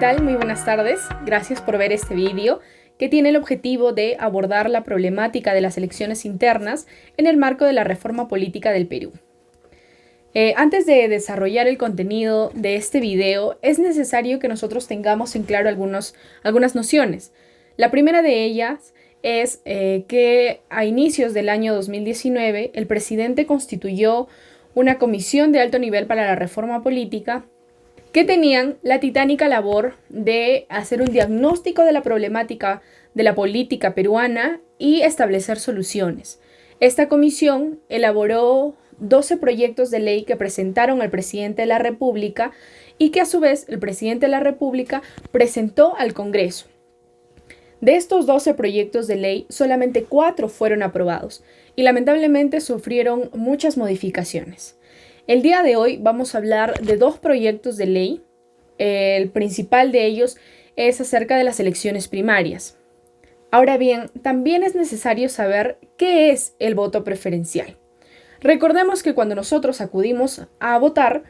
tal? Muy buenas tardes. Gracias por ver este vídeo que tiene el objetivo de abordar la problemática de las elecciones internas en el marco de la reforma política del Perú. Antes de desarrollar el contenido de este video, es necesario que nosotros tengamos en claro algunas nociones. La primera de ellas es que a inicios del año 2019 el presidente constituyó una comisión de alto nivel para la reforma política que tenían la titánica labor de hacer un diagnóstico de la problemática de la política peruana y establecer soluciones. Esta comisión elaboró 12 proyectos de ley que presentaron al presidente de la República y que a su vez el presidente de la República presentó al Congreso. De estos 12 proyectos de ley, solamente 4 fueron aprobados y lamentablemente sufrieron muchas modificaciones. El día de hoy vamos a hablar de 2 proyectos de ley. El principal de ellos es acerca de las elecciones primarias. Ahora bien, también es necesario saber qué es el voto preferencial. Recordemos que cuando nosotros acudimos a votar,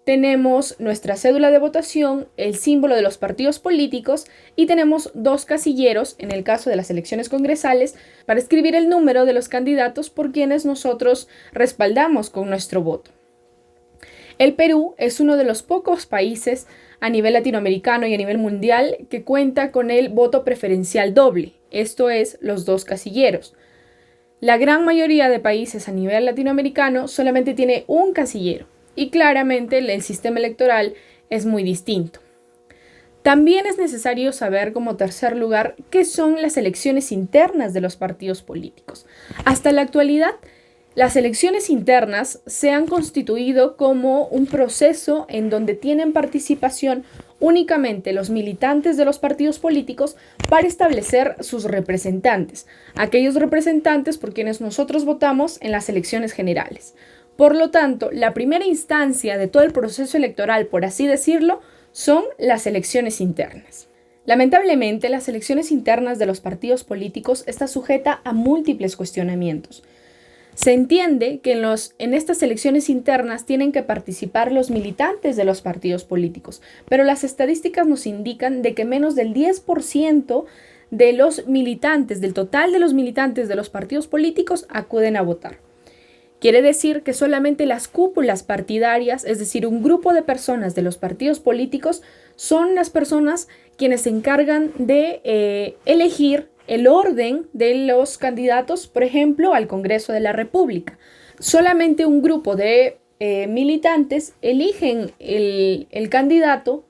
tenemos nuestra cédula de votación, el símbolo de los partidos políticos y tenemos 2 casilleros, en el caso de las elecciones congresales, para escribir el número de los candidatos por quienes nosotros respaldamos con nuestro voto. El Perú es uno de los pocos países a nivel latinoamericano y a nivel mundial que cuenta con el voto preferencial doble, esto es, los 2 casilleros. La gran mayoría de países a nivel latinoamericano solamente tiene un casillero y claramente el sistema electoral es muy distinto. También es necesario saber, como tercer lugar, qué son las elecciones internas de los partidos políticos. Hasta la actualidad, las elecciones internas se han constituido como un proceso en donde tienen participación únicamente los militantes de los partidos políticos para establecer sus representantes, aquellos representantes por quienes nosotros votamos en las elecciones generales. Por lo tanto, la primera instancia de todo el proceso electoral, por así decirlo, son las elecciones internas. Lamentablemente, las elecciones internas de los partidos políticos están sujetas a múltiples cuestionamientos. Se entiende que en estas elecciones internas tienen que participar los militantes de los partidos políticos, pero las estadísticas nos indican de que menos del 10% de los militantes, del total de los militantes de los partidos políticos, acuden a votar. Quiere decir que solamente las cúpulas partidarias, es decir, un grupo de personas de los partidos políticos, son las personas quienes se encargan de elegir el orden de los candidatos, por ejemplo, al Congreso de la República. Solamente un grupo de militantes eligen el candidato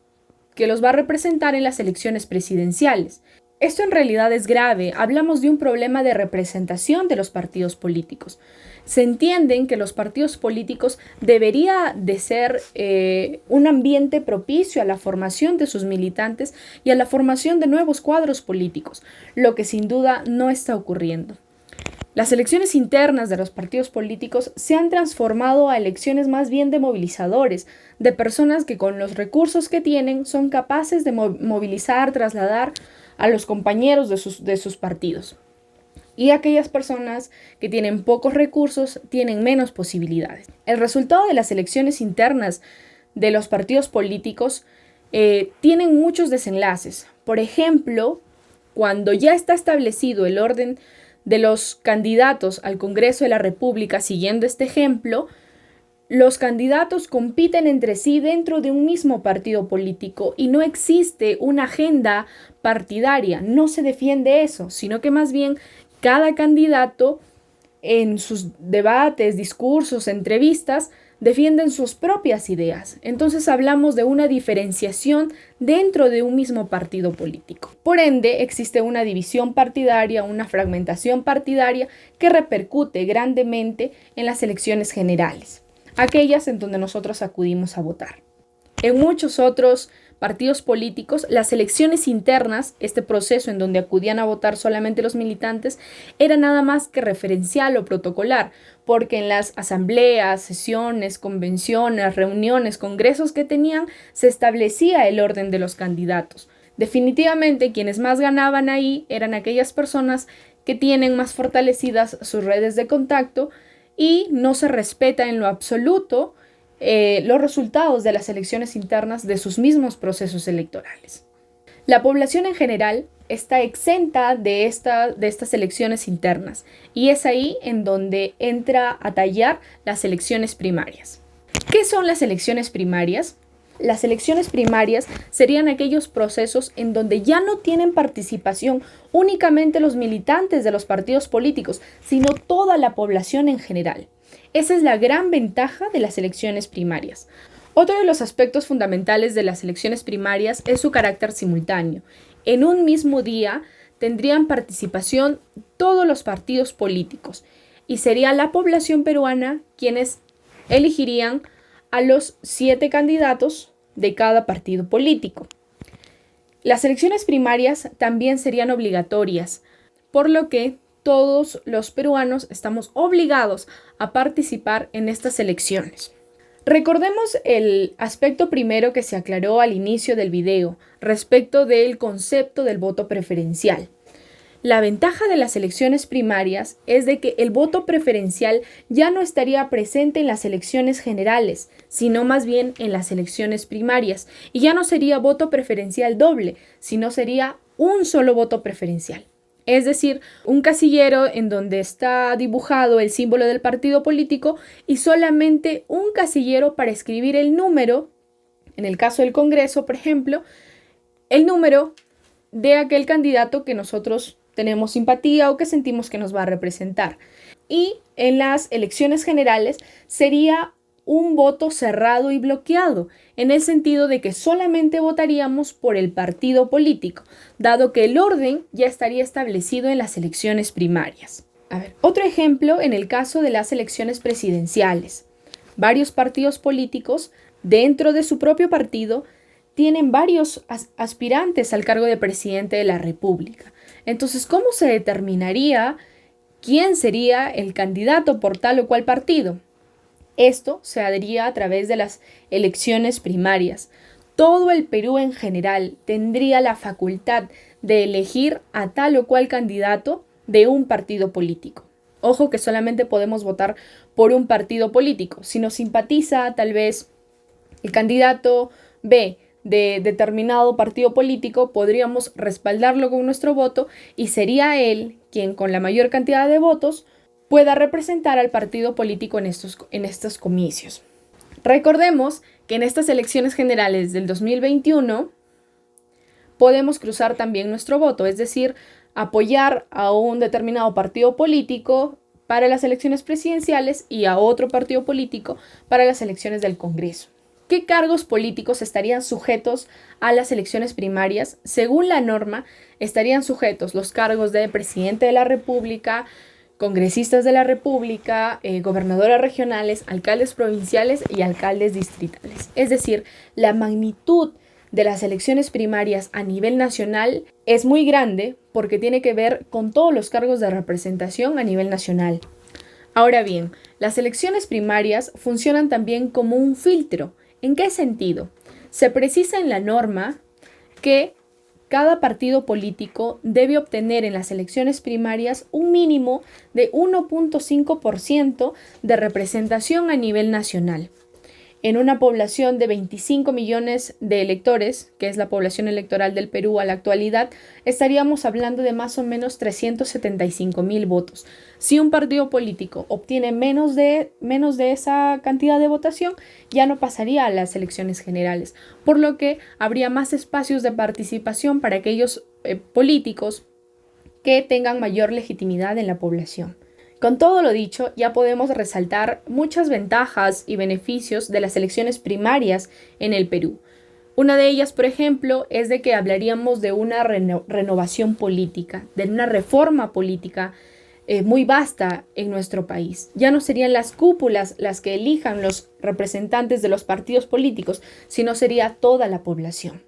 que los va a representar en las elecciones presidenciales. Esto en realidad es grave. Hablamos de un problema de representación de los partidos políticos. Se entienden que los partidos políticos debería de ser un ambiente propicio a la formación de sus militantes y a la formación de nuevos cuadros políticos, lo que sin duda no está ocurriendo. Las elecciones internas de los partidos políticos se han transformado a elecciones más bien de movilizadores, de personas que con los recursos que tienen son capaces de movilizar, trasladar a los compañeros de sus partidos. Y aquellas personas que tienen pocos recursos tienen menos posibilidades. El resultado de las elecciones internas de los partidos políticos tienen muchos desenlaces. Por ejemplo, cuando ya está establecido el orden de los candidatos al Congreso de la República, siguiendo este ejemplo, los candidatos compiten entre sí dentro de un mismo partido político y no existe una agenda partidaria, no se defiende eso, sino que más bien cada candidato en sus debates, discursos, entrevistas, defienden sus propias ideas. Entonces hablamos de una diferenciación dentro de un mismo partido político. Por ende, existe una división partidaria, una fragmentación partidaria que repercute grandemente en las elecciones generales, aquellas en donde nosotros acudimos a votar. En muchos otros partidos políticos, las elecciones internas, este proceso en donde acudían a votar solamente los militantes, era nada más que referencial o protocolar, porque en las asambleas, sesiones, convenciones, reuniones, congresos que tenían, se establecía el orden de los candidatos. Definitivamente, quienes más ganaban ahí eran aquellas personas que tienen más fortalecidas sus redes de contacto y no se respeta en lo absoluto los resultados de las elecciones internas de sus mismos procesos electorales. La población en general está exenta de estas elecciones internas y es ahí en donde entra a tallar las elecciones primarias. ¿Qué son las elecciones primarias? Las elecciones primarias serían aquellos procesos en donde ya no tienen participación únicamente los militantes de los partidos políticos, sino toda la población en general. Esa es la gran ventaja de las elecciones primarias. Otro de los aspectos fundamentales de las elecciones primarias es su carácter simultáneo. En un mismo día tendrían participación todos los partidos políticos y sería la población peruana quienes elegirían a los 7 candidatos de cada partido político. Las elecciones primarias también serían obligatorias, por lo que todos los peruanos estamos obligados a participar en estas elecciones. Recordemos el aspecto primero que se aclaró al inicio del video respecto del concepto del voto preferencial. La ventaja de las elecciones primarias es de que el voto preferencial ya no estaría presente en las elecciones generales, sino más bien en las elecciones primarias, y ya no sería voto preferencial doble, sino sería un solo voto preferencial. Es decir, un casillero en donde está dibujado el símbolo del partido político y solamente un casillero para escribir el número, en el caso del Congreso, por ejemplo, el número de aquel candidato que nosotros tenemos simpatía o que sentimos que nos va a representar. Y en las elecciones generales sería un voto cerrado y bloqueado, en el sentido de que solamente votaríamos por el partido político, dado que el orden ya estaría establecido en las elecciones primarias. Otro ejemplo en el caso de las elecciones presidenciales. Varios partidos políticos dentro de su propio partido tienen varios aspirantes al cargo de presidente de la República. Entonces, ¿cómo se determinaría quién sería el candidato por tal o cual partido? Esto se haría a través de las elecciones primarias. Todo el Perú en general tendría la facultad de elegir a tal o cual candidato de un partido político. Ojo que solamente podemos votar por un partido político. Si nos simpatiza tal vez el candidato B de determinado partido político, podríamos respaldarlo con nuestro voto y sería él quien con la mayor cantidad de votos pueda representar al partido político en estos comicios. Recordemos que en estas elecciones generales del 2021 podemos cruzar también nuestro voto, es decir, apoyar a un determinado partido político para las elecciones presidenciales y a otro partido político para las elecciones del Congreso. ¿Qué cargos políticos estarían sujetos a las elecciones primarias? Según la norma, estarían sujetos los cargos de presidente de la República, congresistas de la República, gobernadores regionales, alcaldes provinciales y alcaldes distritales. Es decir, la magnitud de las elecciones primarias a nivel nacional es muy grande porque tiene que ver con todos los cargos de representación a nivel nacional. Ahora bien, las elecciones primarias funcionan también como un filtro. ¿En qué sentido? Se precisa en la norma que cada partido político debe obtener en las elecciones primarias un mínimo de 1.5% de representación a nivel nacional. En una población de 25 millones de electores, que es la población electoral del Perú a la actualidad, estaríamos hablando de más o menos 375,000 votos. Si un partido político obtiene menos de esa cantidad de votación, ya no pasaría a las elecciones generales, por lo que habría más espacios de participación para aquellos políticos que tengan mayor legitimidad en la población. Con todo lo dicho, ya podemos resaltar muchas ventajas y beneficios de las elecciones primarias en el Perú. Una de ellas, por ejemplo, es de que hablaríamos de una renovación política, de una reforma política muy vasta en nuestro país. Ya no serían las cúpulas las que elijan los representantes de los partidos políticos, sino sería toda la población.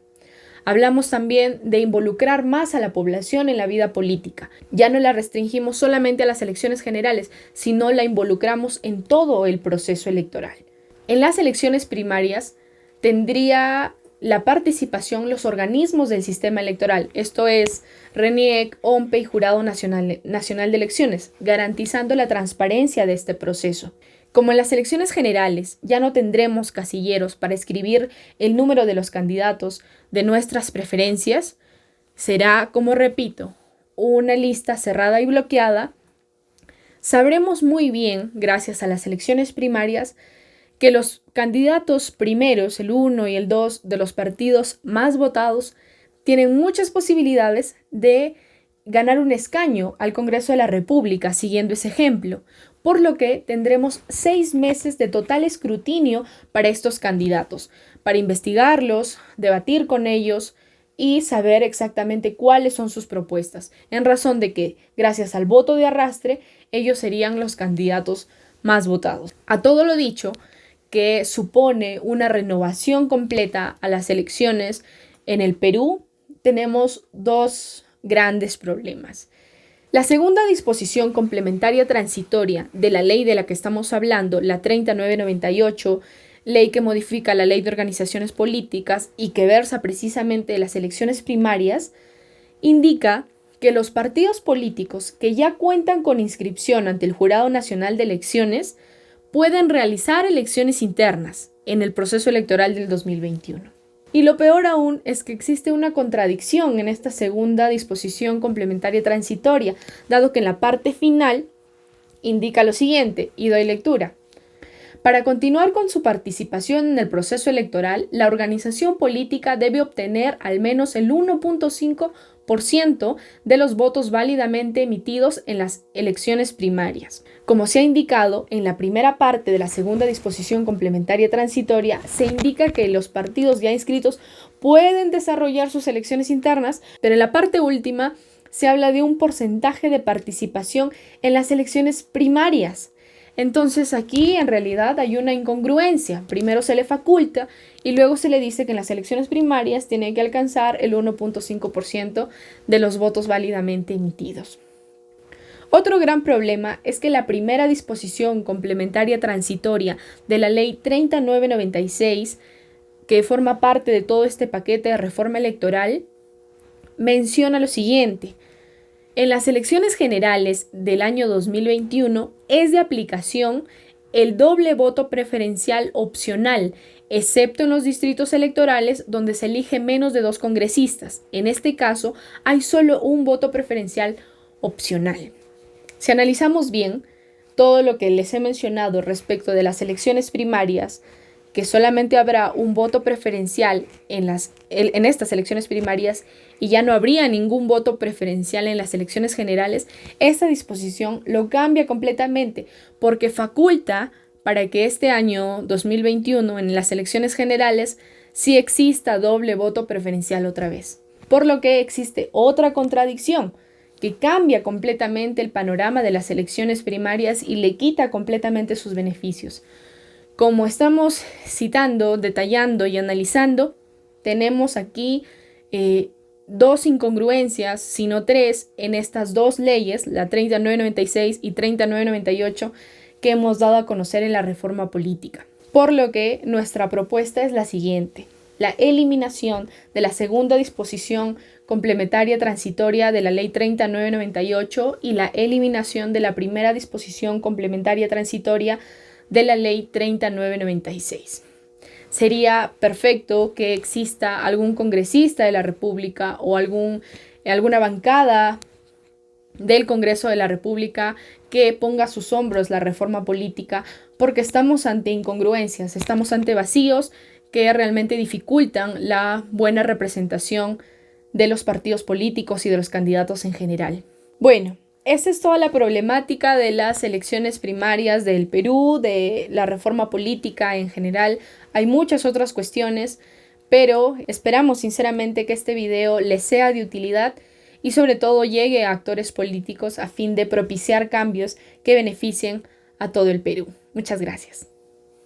Hablamos también de involucrar más a la población en la vida política. Ya no la restringimos solamente a las elecciones generales, sino la involucramos en todo el proceso electoral. En las elecciones primarias tendría la participación los organismos del sistema electoral, esto es RENIEC, OMPE y Jurado Nacional de Elecciones, garantizando la transparencia de este proceso. Como en las elecciones generales ya no tendremos casilleros para escribir el número de los candidatos de nuestras preferencias, será, como repito, una lista cerrada y bloqueada. Sabremos muy bien, gracias a las elecciones primarias, que los candidatos primeros, el 1 y el 2 de los partidos más votados, tienen muchas posibilidades de ganar un escaño al Congreso de la República siguiendo ese ejemplo, por lo que tendremos 6 meses de total escrutinio para estos candidatos, para investigarlos, debatir con ellos y saber exactamente cuáles son sus propuestas, en razón de que, gracias al voto de arrastre, ellos serían los candidatos más votados. A todo lo dicho, que supone una renovación completa a las elecciones en el Perú, tenemos dos grandes problemas. La segunda disposición complementaria transitoria de la ley de la que estamos hablando, la 3998, ley que modifica la ley de organizaciones políticas y que versa precisamente de las elecciones primarias, indica que los partidos políticos que ya cuentan con inscripción ante el Jurado Nacional de Elecciones pueden realizar elecciones internas en el proceso electoral del 2021. Y lo peor aún es que existe una contradicción en esta segunda disposición complementaria transitoria, dado que en la parte final indica lo siguiente, y doy lectura. Para continuar con su participación en el proceso electoral, la organización política debe obtener al menos el 1.5% de los votos válidamente emitidos en las elecciones primarias. Como se ha indicado, en la primera parte de la segunda disposición complementaria transitoria se indica que los partidos ya inscritos pueden desarrollar sus elecciones internas, pero en la parte última se habla de un porcentaje de participación en las elecciones primarias. Entonces aquí en realidad hay una incongruencia. Primero se le faculta y luego se le dice que en las elecciones primarias tiene que alcanzar el 1.5% de los votos válidamente emitidos. Otro gran problema es que la primera disposición complementaria transitoria de la Ley 3996, que forma parte de todo este paquete de reforma electoral, menciona lo siguiente. En las elecciones generales del año 2021 es de aplicación el doble voto preferencial opcional, excepto en los distritos electorales donde se elige menos de 2 congresistas. En este caso, hay solo un voto preferencial opcional. Si analizamos bien todo lo que les he mencionado respecto de las elecciones primarias, que solamente habrá un voto preferencial en estas elecciones primarias y ya no habría ningún voto preferencial en las elecciones generales, esta disposición lo cambia completamente porque faculta para que este año 2021 en las elecciones generales sí exista doble voto preferencial otra vez. Por lo que existe otra contradicción que cambia completamente el panorama de las elecciones primarias y le quita completamente sus beneficios. Como estamos citando, detallando y analizando, tenemos aquí 2 incongruencias, sino 3, en estas 2 leyes, la 3996 y 3998, que hemos dado a conocer en la reforma política. Por lo que nuestra propuesta es la siguiente: la eliminación de la segunda disposición complementaria transitoria de la Ley 3998 y la eliminación de la primera disposición complementaria transitoria de la Ley 3996. Sería perfecto que exista algún congresista de la República o alguna bancada del Congreso de la República que ponga a sus hombros la reforma política, porque estamos ante incongruencias, estamos ante vacíos que realmente dificultan la buena representación de los partidos políticos y de los candidatos en general. Bueno, esa es toda la problemática de las elecciones primarias del Perú, de la reforma política en general. Hay muchas otras cuestiones, pero esperamos sinceramente que este video les sea de utilidad y sobre todo llegue a actores políticos a fin de propiciar cambios que beneficien a todo el Perú. Muchas gracias.